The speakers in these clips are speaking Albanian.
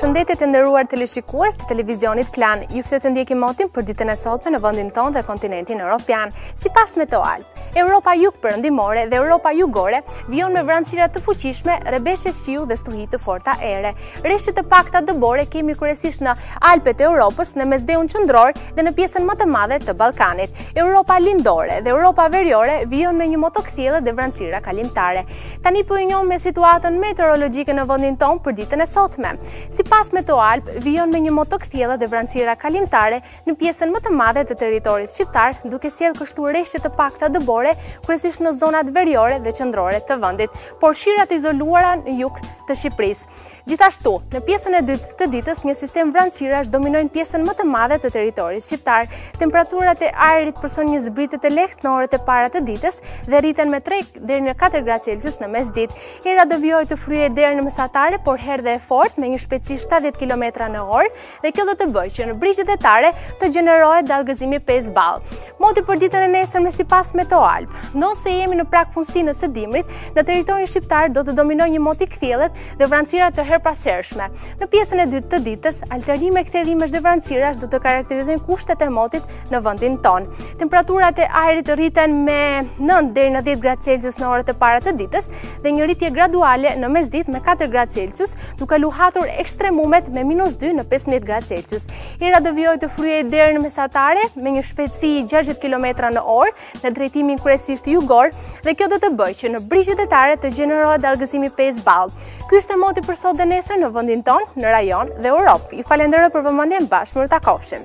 Përshëndetje të nderuar teleshikues të televizionit KLAN. Ju ftoj të ndjekim Motin për ditën e sotme në vendin tonë dhe kontinentin evropian. Sipas Metoalp, Europa jugperëndimore dhe Europa jugore vijon me vranësira të fuqishme, rebeshe shiu dhe stuhi të forta ere. Rreshtë të pakta dëbore kemi kryesisht në Alpet e Europës, në mesdheun qendror dhe në pjesën më të madhe të Ballkanit. Europa lindore dhe Europa veriore vijon me një motokthjellë dhe vranësira kalimtare. Tani po i njohim me situatën meteorologjike në vendin tonë për ditën e sotme. Sipas Metoalp, vijon me një motokthjellë dhe vranësira kalimtare në pjesën më të madhe të territorit shqiptar, duke sjellë kështu rreshtë të pakta dëbore, kryesisht në zonat veriore dhe qendrore të vendit, por shirat izoluara në jug të Shqipërisë. Gjithashtu, në pjesën e dytë të ditës, një sistem vranësirash dominojnë pjesën më të madhe të territorit shqiptar. Temperaturat e ajrit përson një zbritje të lehtë në orët e para të ditës dhe rriten me 3 deri në 4 gradë Celsius në mesditë. Era do vijojë të fryhej deri në mesatare, por herë dhe e fortë me një shpejtësi 70 km/h dhe kjo do të bëjë që në brigjet etare të gjenerohet dallgëzimi 5 ball. Moti për ditën e nesërme sipas Metoalp. Nëse jemi në prag fundësinës së dimrit, në territorin shqiptar do të dominojë një motikthjellët dhe vranësira të herpashershme. Në pjesën e dytë të ditës, alternime kthedhimesh dhe vranësirash do të karakterizojnë kushtet e motit në vendin tonë. Temperaturat e ajrit rriten me 9 deri në 10 gradë Celsius në orët e para të ditës dhe një rritje graduale në mesditë me 4 gradë Celsius, duke luhatur ekstremumet me -2 në 15 gradë Celsius. Era do vijojë të fryhej deri në mesatare me një shpejtësi 60 km/h në drejtimin kryesisht jugor dhe kjo do të bëjë që në brigjet etare të gjenerohet dallgëzimi 5 ball. Ky është Moti për sot dhe nesër në vendin tonë, në rajon dhe Europë. Ju falenderoj për vëmendjen, bashkë mirë takofshim.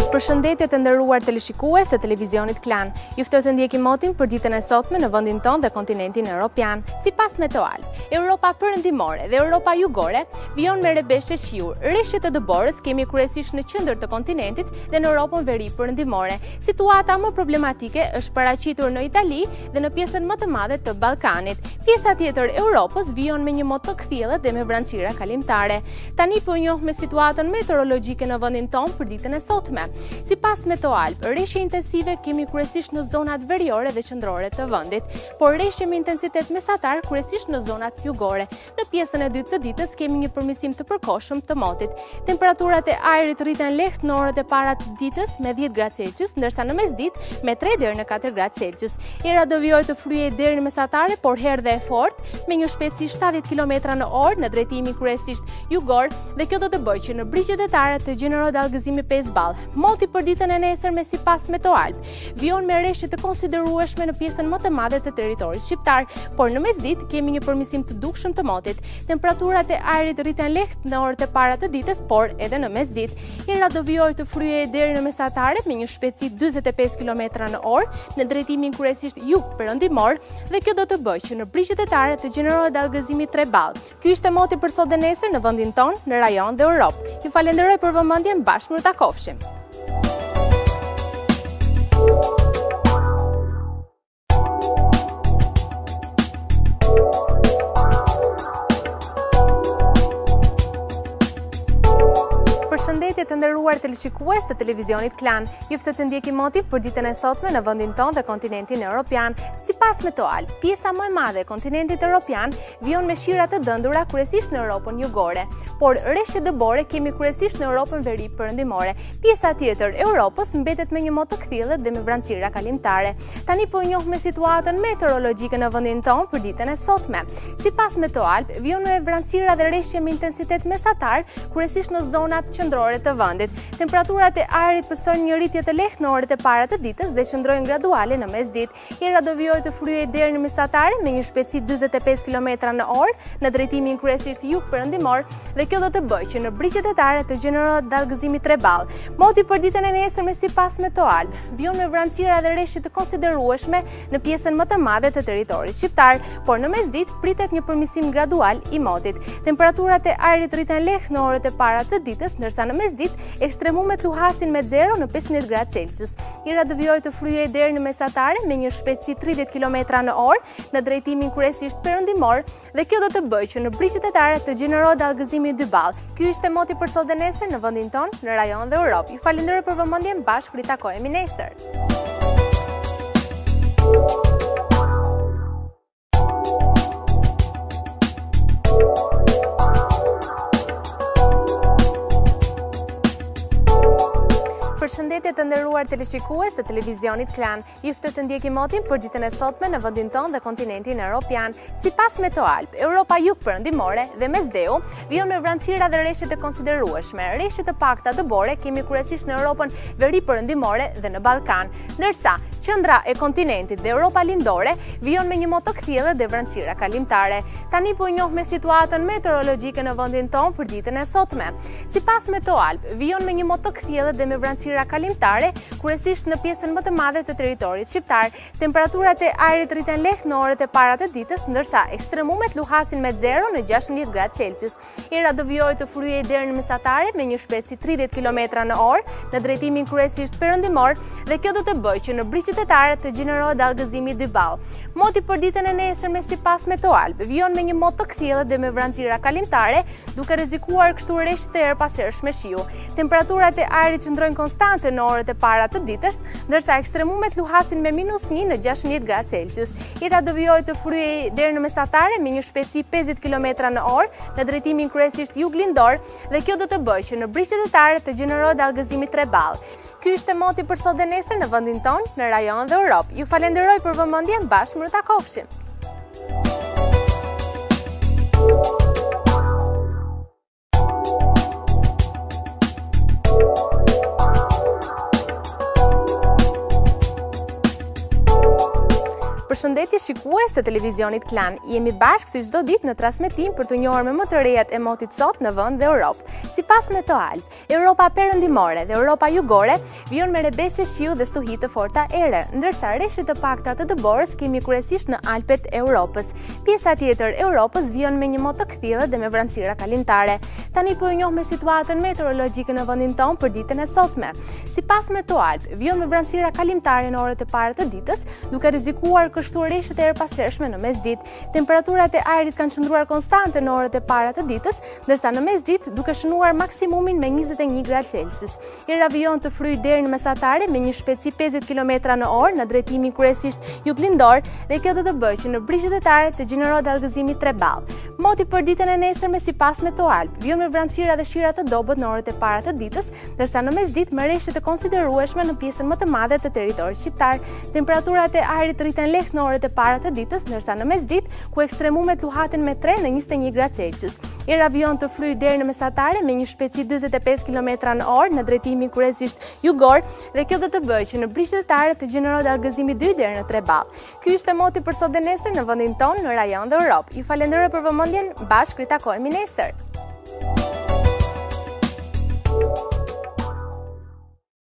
Përshëndetje të nderuar teleshikues të televizionit KLAN. Ju ftoj të ndjekim Motin për ditën e sotme në vendin tonë dhe kontinentin evropian. Sipas Metoalp, Europa perëndimore dhe Europa jugore vijon me rebeshe shiu. Rreshtet e dëborës kemi kryesisht në qendër të kontinentit dhe në Europën veri perëndimore. Situata më problematike është paraqitur në Itali dhe në pjesën më të madhe të Ballkanit. Pjesa tjetër e Europës vijon me një motokthjellë dhe me vranësira kalimtare. Tani po njoh me situatën meteorologjike në vendin tonë për ditën e sotme. Sipas Metoalp, rreshje intensive kemi kryesisht në zonat veriore dhe qendrore të vendit, por rreshje me intensitet mesatar kryesisht në zonat jugore. Në pjesën e dytë të ditës kemi një përmirësim të përkohshëm të motit. Temperaturat e ajrit rriten lehtë në orët e para të ditës me 10 gradë Celsius, ndërsa në mesditë me 3 deri në 4 gradë Celsius. Era do vijojë të fryhej deri në mesatare, por herë dhe e fortë me një shpejtësi 70 km/h në drejtimin kryesisht jugor dhe kjo do të bëjë që në brigjet etare të gjenerohet dallgëzimi 5 ball. Moti për ditën e nesërme sipas Metoalp vijon me rreshje të konsiderueshme në pjesën më të madhe të territorit shqiptar, por në mesditë kemi një përmirësim të dukshëm të motit. Temperaturat e ajrit rriten lehtë në orët e para të ditës, por edhe në mesditë. Era do vijojë të fryhej deri në mesatare me një shpejtësi 45 km/h në drejtimin kryesisht jug perëndimor dhe kjo do të bëjë që në brigjet etare të gjenerohet dallgëzimi 3 ball. Ky ishte Moti për sot dhe nesër në vendin tonë, në rajon dhe Europë. Ju falenderoj për vëmendjen, bashkë mirë takofshim. Përshëndetje të nderuar teleshikues të televizionit KLAN. Ju ftoj të ndjekim Motin për ditën e sotme në vendin tonë dhe kontinentin evropian. Sipas Metoalp, pjesa më e madhe e kontinentit evropian vijon me shira të dëndura kryesisht në Europën jugore, por rreshje dëbore kemi kryesisht në Europën veri perëndimore. Pjesa tjetër e Europës mbetet me një motokthjellë dhe me vranësira kalimtare. Tani po njoh me situatën meteorologjike në vendin tonë për ditën e sotme. Sipas Metoalp, vijon me vranësira dhe rreshje me intensitet mesatar kryesisht në zonat qendrore të vendit. Temperaturat e ajrit pësojnë një rritje të lehtë në orët e para të ditës dhe qëndrojnë graduale në mesditë. Era do vijojë të fryhej deri në mesatare me një shpejtësi 45 km/h në drejtimin kryesisht jug perëndimor dhe kjo do të bëjë që në brigjet etare të gjenerohet dallgëzimi 3 ball. Moti për ditën e nesërme sipas Metoalp vijon me vranësira dhe rreshje të konsiderueshme në pjesën më të madhe të territorit shqiptar, por në mesditë pritet një përmirësim gradual i motit. Temperaturat e ajrit rriten lehtë në orët e para të ditës, ndërsa në mesditë ditë, ekstremumet luhasin me 0 në 15 gradë Celsius. Ira do vijojë të fryhej deri në mesatare me një shpejtësi 30 km/h në drejtimin kryesisht perëndimor dhe kjo do të bëjë që në brigjet e tare të gjenerohet dallgëzimi 2 ball. Ky ishte Moti për sot dhe nesër në vendin tonë, në rajon dhe Europë. Ju falenderoj për vëmendjen, bashkë ritakojemi nesër. Përshëndetje të nderuar teleshikues të televizionit KLAN. Ju ftoj të ndjeki Motin për ditën e sotme në vendin tonë dhe kontinentin evropian. Sipas Metoalp, Europa jugperëndimore dhe mesdheu vijon me vranësira dhe rreshje të konsiderueshme. Rreshje të pakta dëbore kemi kryesisht në Europën veriperëndimore dhe në Ballkan, ndërsa qendra e kontinentit dhe Europa lindore vijon me një moto kthjellë dhe vranësira kalimtare. Tani po njoh me situatën meteorologjike në vendin tonë për ditën e sotme. Sipas Metoalp, vijon me një moto kthjellë dhe me vranësira kalimtare, kryesisht në pjesën më të madhe të territorit shqiptar. Temperaturat e ajrit rriten lehtë në orët e para të ditës, ndërsa ekstremumet luhasin me 0 në 16 gradë Celsius. Ira do vijojë të fryhej deri në mesatare me një shpejtësi 30 km/h në drejtimin kryesisht perëndimor dhe kjo do të bëjë që në brigjet e tare të gjenerohet dallgëzimi 2 ball. Moti për ditën e nesërme sipas Metoalp vijon me një moto kthjellë dhe me vranësira kalimtare, duke rrezikuar kështu rreshtë të erpashersh me shiu. Temperaturat e ajrit qëndrojnë konstante në orët e para të ditës, ndërsa ekstremumet luhasin me -1 në 16 gradë Celsius. Ira do vijojë të fryhej deri në mesatare me një shpejtësi 50 km/h në drejtimin kryesisht juglindor dhe kjo do të bëjë që në brigjet e tare të gjenerohet dallgëzimi 3 ball. Ky ishte Moti për sot dhe nesër në vendin tonë, në rajon dhe Europë. Ju falenderoj për vëmendjen, bashkë më takofshim. Përshëndetje shikues të televizionit KLAN. Jemi bashkë si çdo ditë në transmetim për të njohur me më të rejat e Motit sot në vend dhe Europë. Sipas Metoalp, Europa perëndimore dhe Europa jugore vijon me rebeshje shiu dhe stuhi të forta ere, ndërsa rreshje të pakta të dëborës kemi kryesisht në Alpet e Europës. Pjesa tjetër e Europës vijon me një moto kthjellë dhe me vranësira kalimtare. Tani po e njoh me situatën meteorologjike në vendin tonë për ditën e sotme. Sipas Metoalp, vijon me vranësira kalimtare në orët e para të ditës, duke rrezikuar kështu rreshtet e erpashershme në mesditë. Temperaturat e ajrit kanë qëndruar konstante në orët e para të ditës, ndërsa në mesditë duke shënuar maksimumin me 21 gradë Celsius. Ira vijon të fryhej deri në mesatare me një shpejtësi 50 km/h në drejtimin kryesisht juglindor dhe kjo do të bëjë që në brigjet e tare të gjenerohet dallgëzimi 3 ball. Moti për ditën e nesërme sipas Metoalp vijon me vranësira dhe shira të dobët në orët e para të ditës, ndërsa në mesditë me rreshje të konsiderueshme në pjesën më të madhe të territorit shqiptar. Temperaturat e ajrit rriten lehtë në orët e para të ditës, ndërsa në mesditë ku ekstremumet luhaten me 3 në 21 gradë Celsius. Ira vijon të fryhej deri në mesatare me një shpejtësi 45 km/h në drejtimin kryesisht jugor dhe kjo do të bëjë që në brigjet e tare të gjenerohet dallgëzimi 2 deri në 3 ball. Ky ishte Moti për sot dhe nesër në vendin tonë, në rajon dhe Europë. Ju falenderoj për vëmendjen, bashkë ritakojemi nesër.